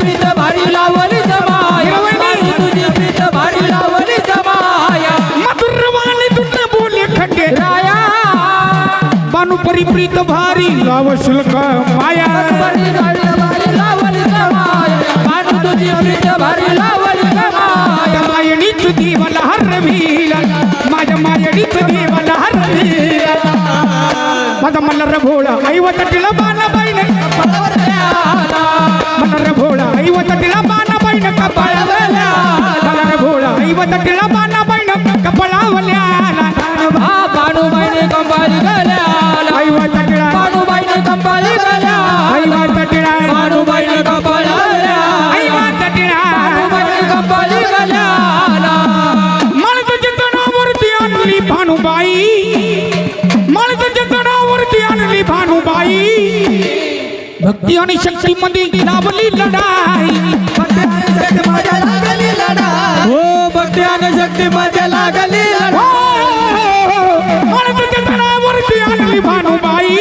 प्रीत भारी लावली जमाया तुझी प्रीत भारी लावली जमाया मधुरवाणी तुझे बोले खंडे राया बानू परी प्रीत भारी लावशील का माया भारी लावली जमाया बानू तुझी प्रीत भारी लावली जमाया मायणीच देवाला हरवीला माझ्या मायणीच देवाला हरवीला माझा मल्हार भोळा ऐवत तिला बाणाबाईन मल्हार भोळा ऐवत तिला बाणाबाईन कपाळावल्या मल्हार भोळा ऐवत तिला बाणाबाईन कपाळावल्या बाणूबाईने कंपाली गल्या ऐवत तिला बाणूबाईने कंपाली गल्या ऐवत तिला बाणूबाईने कंपाली गल्या ऐवत तिला बाणूबाईने कंपाली गल्या माणसाच्या तणावरती आणली भानुबाई माणसाच्या तणावरती आणली भानुबाई भक्ती आणि शक्ती मध्ये लावली लढाई हो भक्ती आणि शक्ती मध्ये लागली माणसाच्या तणावरती आणली भानुबाई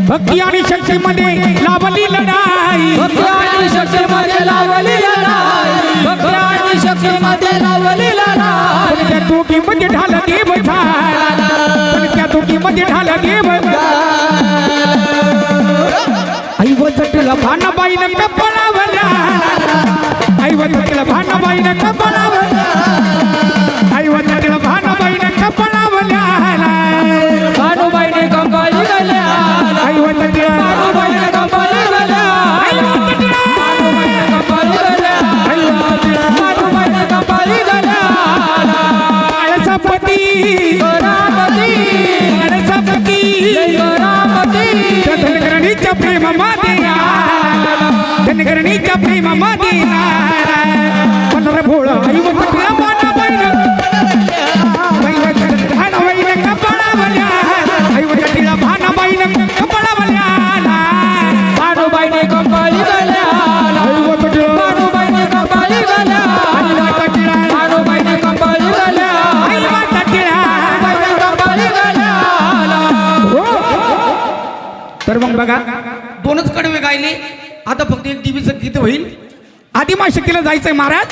भक्ती आणि शक्ती मध्ये लावली लढाई भक्ती आणि शक्ती मध्ये लावली लढाई भक्ती आणि शक्ती मध्ये लावली लढाई पण त्या दोघीमध्ये ढाल देव झाला पण त्या दोघीमध्ये ढाल देव ऐवतला भानाबाईनं कपाळावल्या ऐवतला भानाबाईनं कपाळावल्या ऐवतला भानाबाईनं कपाळावल्या बाणूबाईने कंपाली गल्या ऐवतला बाणूबाईने कंपाली गल्या बाणूबाईने कंपाली गल्या बाणूबाईने कंपाली गल्या काळसापती रामती काळसापती रामती धनगरणीच्या प्रेम मादिया धनगरणीच्या प्रेम मादिया मल्हार भोळा ऐवतला बाणाबाईनं भानाबाईनं कपाळावल्या ऐवतला भानाबाईनं कपाळावल्या बाणूबाईने कंपाली गल्या बाणूबाईने कंपाली गल्या बाणूबाईने कंपाली गल्या बाणूबाईने कंपाली गल्या तर मग बघा दोनच कडवे गायले आता फक्त एक देवीचं गीत होईल आदिमाशक्तीला जायचंय महाराज